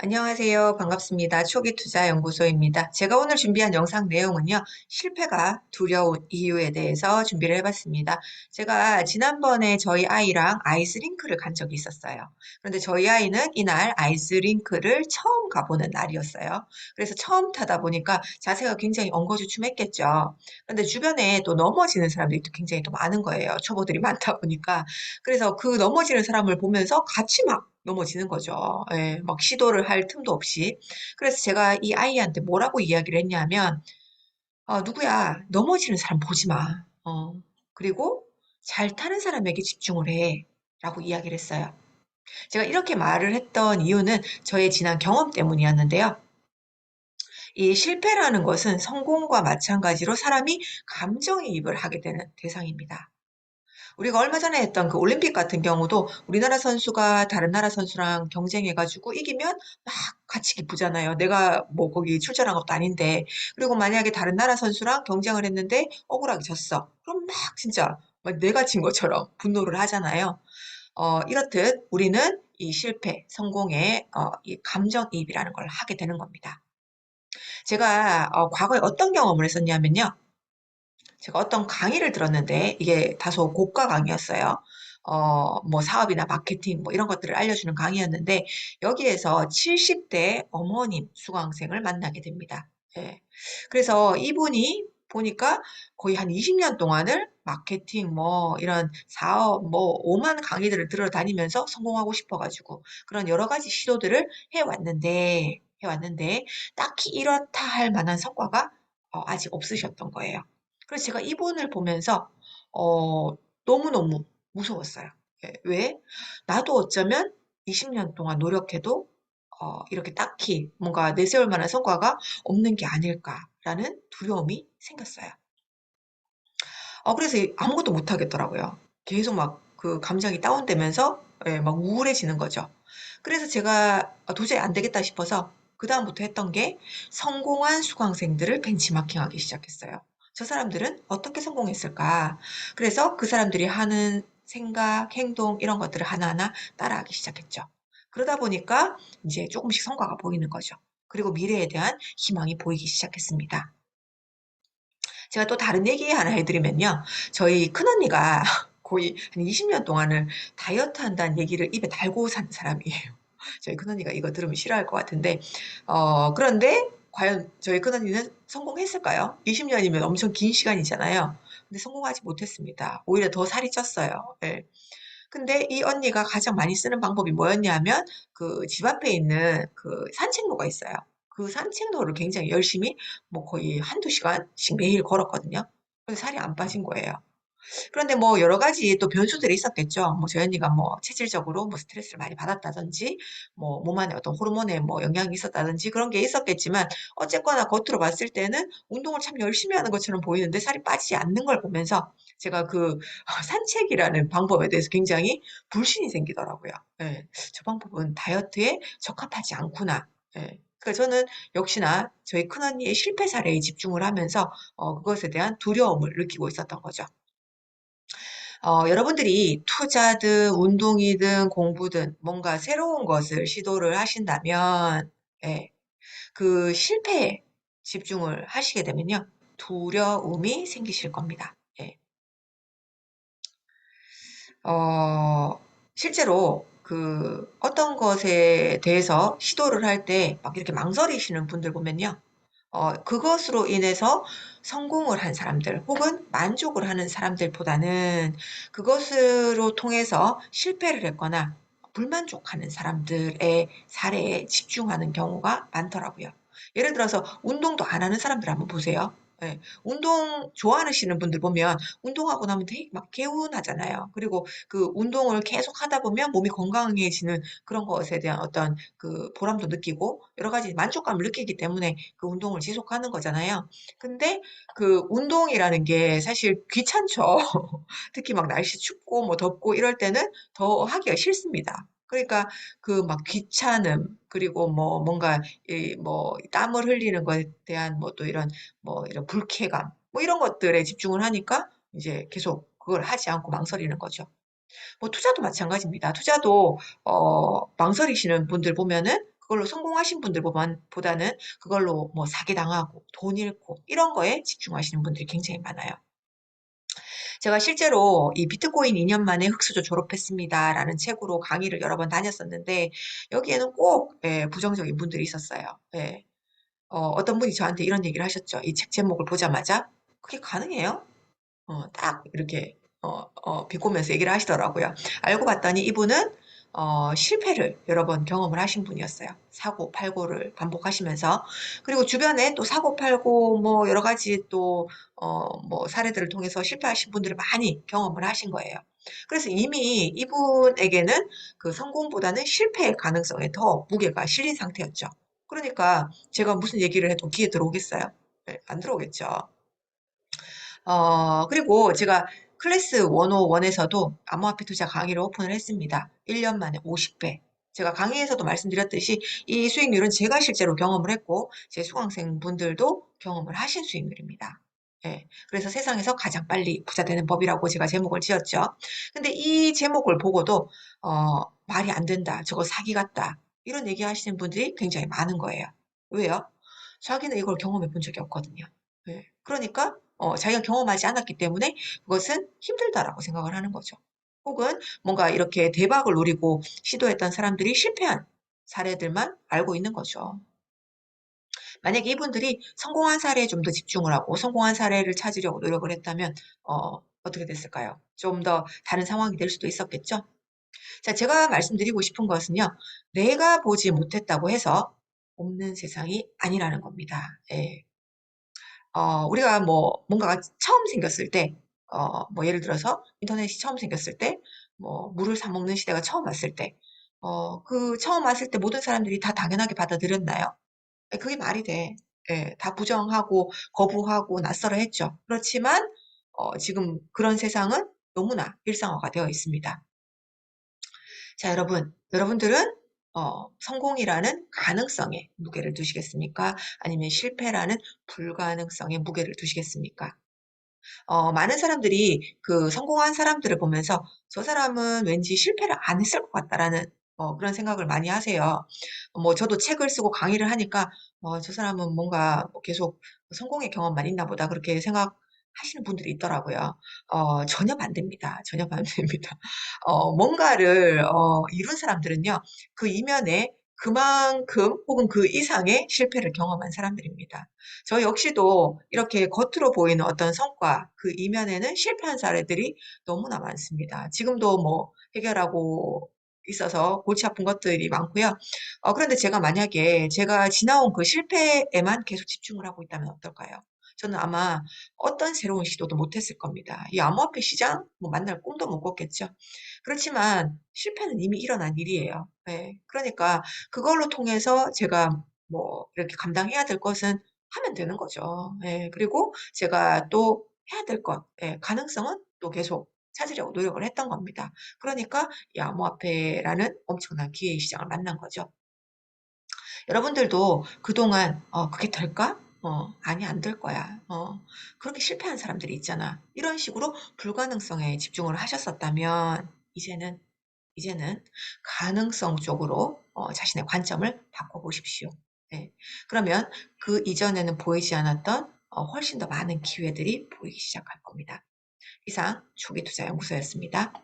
안녕하세요. 반갑습니다. 초기투자연구소입니다. 제가 오늘 준비한 영상 내용은요, 실패가 두려운 이유에 대해서 준비를 해봤습니다. 제가 지난번에 저희 아이랑 아이스링크를 간 적이 있었어요. 그런데 저희 아이는 이날 아이스링크를 처음 가보는 날이었어요. 그래서 처음 타다 보니까 자세가 굉장히 엉거주춤했겠죠. 그런데 주변에 또 넘어지는 사람들이 또 굉장히 또 많은 거예요. 초보들이 많다 보니까. 그래서 그 넘어지는 사람을 보면서 같이 막 넘어지는 거죠. 예, 막 시도를 할 틈도 없이. 그래서 제가 이 아이한테 뭐라고 이야기를 했냐면, 누구야, 넘어지는 사람 보지 마. 그리고 잘 타는 사람에게 집중을 해. 라고 이야기를 했어요. 제가 이렇게 말을 했던 이유는 저의 지난 경험 때문이었는데요. 이 실패라는 것은 성공과 마찬가지로 사람이 감정이입을 하게 되는 대상입니다. 우리가 얼마 전에 했던 그 올림픽 같은 경우도 우리나라 선수가 다른 나라 선수랑 경쟁해가지고 이기면 막 같이 기쁘잖아요. 내가 뭐 거기 출전한 것도 아닌데. 그리고 만약에 다른 나라 선수랑 경쟁을 했는데 억울하게 졌어. 그럼 막 진짜 막 내가 진 것처럼 분노를 하잖아요. 이렇듯 우리는 이 실패, 성공에 이 감정이입이라는 걸 하게 되는 겁니다. 제가 과거에 어떤 경험을 했었냐면요. 제가 어떤 강의를 들었는데 이게 다소 고가 강의였어요. 뭐 사업이나 마케팅 뭐 이런 것들을 알려주는 강의였는데 여기에서 70대 어머님 수강생을 만나게 됩니다. 예. 그래서 이분이 보니까 거의 한 20년 동안을 마케팅 뭐 이런 사업 뭐 오만 강의들을 들어다니면서 성공하고 싶어가지고 그런 여러 가지 시도들을 해왔는데 딱히 이렇다 할 만한 성과가 아직 없으셨던 거예요. 그래서 제가 이분을 보면서 너무너무 무서웠어요. 예, 왜? 나도 어쩌면 20년 동안 노력해도 이렇게 딱히 뭔가 내세울 만한 성과가 없는 게 아닐까라는 두려움이 생겼어요. 그래서 아무것도 못 하겠더라고요. 계속 막 그 감정이 다운되면서 예, 막 우울해지는 거죠. 그래서 제가 도저히 안 되겠다 싶어서 그다음부터 했던 게 성공한 수강생들을 벤치마킹하기 시작했어요. 저 사람들은 어떻게 성공했을까? 그래서 그 사람들이 하는 생각, 행동 이런 것들을 하나하나 따라하기 시작했죠. 그러다 보니까 이제 조금씩 성과가 보이는 거죠. 그리고 미래에 대한 희망이 보이기 시작했습니다. 제가 또 다른 얘기 하나 해드리면요. 저희 큰언니가 거의 한 20년 동안을 다이어트 한다는 얘기를 입에 달고 산 사람이에요. 저희 큰언니가 이거 들으면 싫어할 것 같은데, 그런데 과연 저희 큰언니는 성공했을까요? 20년이면 엄청 긴 시간이잖아요. 근데 성공하지 못했습니다. 오히려 더 살이 쪘어요. 예. 근데 이 언니가 가장 많이 쓰는 방법이 뭐였냐면 그 집 앞에 있는 그 산책로가 있어요. 그 산책로를 굉장히 열심히 뭐 거의 한두 시간씩 매일 걸었거든요. 근데 살이 안 빠진 거예요. 그런데 뭐 여러 가지 또 변수들이 있었겠죠. 뭐 저희 언니가 뭐 체질적으로 뭐 스트레스를 많이 받았다든지 뭐 몸 안에 어떤 호르몬에 뭐 영향이 있었다든지 그런 게 있었겠지만 어쨌거나 겉으로 봤을 때는 운동을 참 열심히 하는 것처럼 보이는데 살이 빠지지 않는 걸 보면서 제가 그 산책이라는 방법에 대해서 굉장히 불신이 생기더라고요. 예, 저 방법은 다이어트에 적합하지 않구나. 예. 그러니까 저는 역시나 저희 큰언니의 실패 사례에 집중을 하면서 그것에 대한 두려움을 느끼고 있었던 거죠. 여러분들이 투자든 운동이든 공부든 뭔가 새로운 것을 시도를 하신다면, 예, 그 실패에 집중을 하시게 되면요. 두려움이 생기실 겁니다. 예. 어, 실제로 그 어떤 것에 대해서 시도를 할 때 막 이렇게 망설이시는 분들 보면요. 그것으로 인해서 성공을 한 사람들 혹은 만족을 하는 사람들보다는 그것으로 통해서 실패를 했거나 불만족하는 사람들의 사례에 집중하는 경우가 많더라고요. 예를 들어서 운동도 안 하는 사람들 한번 보세요. 예, 운동 좋아하시는 분들 보면 운동하고 나면 되게 막 개운하잖아요. 그리고 그 운동을 계속 하다 보면 몸이 건강해지는 그런 것에 대한 어떤 그 보람도 느끼고 여러 가지 만족감을 느끼기 때문에 그 운동을 지속하는 거잖아요. 근데 그 운동이라는 게 사실 귀찮죠. 특히 막 날씨 춥고 뭐 덥고 이럴 때는 더 하기가 싫습니다. 그러니까 그 막 귀찮음 그리고 뭐 뭔가 이 뭐 땀을 흘리는 것에 대한 뭐 또 이런 불쾌감 뭐 이런 것들에 집중을 하니까 이제 계속 그걸 하지 않고 망설이는 거죠. 뭐 투자도 마찬가지입니다. 투자도 망설이시는 분들 보면은 그걸로 성공하신 분들 보다는 그걸로 뭐 사기당하고 돈 잃고 이런 거에 집중하시는 분들이 굉장히 많아요. 제가 실제로 이 비트코인 2년 만에 흑수저 졸업했습니다라는 책으로 강의를 여러 번 다녔었는데 여기에는 꼭 부정적인 분들이 있었어요. 예. 어떤 분이 저한테 이런 얘기를 하셨죠. 이 책 제목을 보자마자 그게 가능해요? 딱 이렇게 비꼬면서 얘기를 하시더라고요. 알고 봤더니 이분은 실패를 여러 번 경험을 하신 분이었어요. 사고 팔고를 반복하시면서 그리고 주변에 또 사고 팔고 뭐 여러 가지 또 뭐 사례들을 통해서 실패하신 분들을 많이 경험을 하신 거예요. 그래서 이미 이분에게는 그 성공보다는 실패의 가능성에 더 무게가 실린 상태였죠. 그러니까 제가 무슨 얘기를 해도 귀에 들어오겠어요? 네, 안 들어오겠죠. 그리고 제가 클래스 101에서도 암호화폐 투자 강의를 오픈을 했습니다. 1년 만에 50배. 제가 강의에서도 말씀드렸듯이 이 수익률은 제가 실제로 경험을 했고 제 수강생 분들도 경험을 하신 수익률입니다. 예, 그래서 세상에서 가장 빨리 부자 되는 법이라고 제가 제목을 지었죠. 근데 이 제목을 보고도 말이 안 된다. 저거 사기 같다. 이런 얘기 하시는 분들이 굉장히 많은 거예요. 왜요? 자기는 이걸 경험해 본 적이 없거든요. 예, 그러니까 자기가 경험하지 않았기 때문에 그것은 힘들다라고 생각을 하는 거죠. 혹은 뭔가 이렇게 대박을 노리고 시도했던 사람들이 실패한 사례들만 알고 있는 거죠. 만약에 이분들이 성공한 사례에 좀 더 집중을 하고 성공한 사례를 찾으려고 노력을 했다면 어떻게 됐을까요? 좀 더 다른 상황이 될 수도 있었겠죠? 자, 제가 말씀드리고 싶은 것은요. 내가 보지 못했다고 해서 없는 세상이 아니라는 겁니다. 예. 우리가 뭐 뭔가가 처음 생겼을 때, 뭐 예를 들어서 인터넷이 처음 생겼을 때, 뭐 물을 사 먹는 시대가 처음 왔을 때, 그 처음 왔을 때 모든 사람들이 다 당연하게 받아들였나요? 예, 그게 말이 돼. 예, 다 부정하고 거부하고 낯설어 했죠. 그렇지만 지금 그런 세상은 너무나 일상화가 되어 있습니다. 자, 여러분들은 성공이라는 가능성에 무게를 두시겠습니까? 아니면 실패라는 불가능성에 무게를 두시겠습니까? 많은 사람들이 그 성공한 사람들을 보면서 저 사람은 왠지 실패를 안 했을 것 같다라는 그런 생각을 많이 하세요. 뭐 저도 책을 쓰고 강의를 하니까 저 사람은 뭔가 뭐 계속 성공의 경험만 있나 보다 그렇게 생각하시는 분들이 있더라고요. 전혀 반대입니다. 전혀 반대입니다. 뭔가를 이룬 사람들은요. 그 이면에 그만큼 혹은 그 이상의 실패를 경험한 사람들입니다. 저 역시도 이렇게 겉으로 보이는 어떤 성과, 그 이면에는 실패한 사례들이 너무나 많습니다. 지금도 뭐 해결하고 있어서 골치 아픈 것들이 많고요. 그런데 제가 만약에 제가 지나온 그 실패에만 계속 집중을 하고 있다면 어떨까요? 저는 아마 어떤 새로운 시도도 못했을 겁니다. 이 암호화폐 시장 뭐 만날 꿈도 못 꿨겠죠. 그렇지만 실패는 이미 일어난 일이에요. 네. 그러니까 그걸로 통해서 제가 뭐 이렇게 감당해야 될 것은 하면 되는 거죠. 예. 그리고 제가 또 해야 될 것, 예, 가능성은 또 계속 찾으려고 노력을 했던 겁니다. 그러니까 이 암호화폐라는 엄청난 기회의 시장을 만난 거죠. 여러분들도 그동안 그게 될까? 아니, 안 될 거야. 그렇게 실패한 사람들이 있잖아. 이런 식으로 불가능성에 집중을 하셨었다면, 이제는 가능성 쪽으로 자신의 관점을 바꿔보십시오. 네. 그러면 그 이전에는 보이지 않았던 훨씬 더 많은 기회들이 보이기 시작할 겁니다. 이상 초기투자연구소였습니다.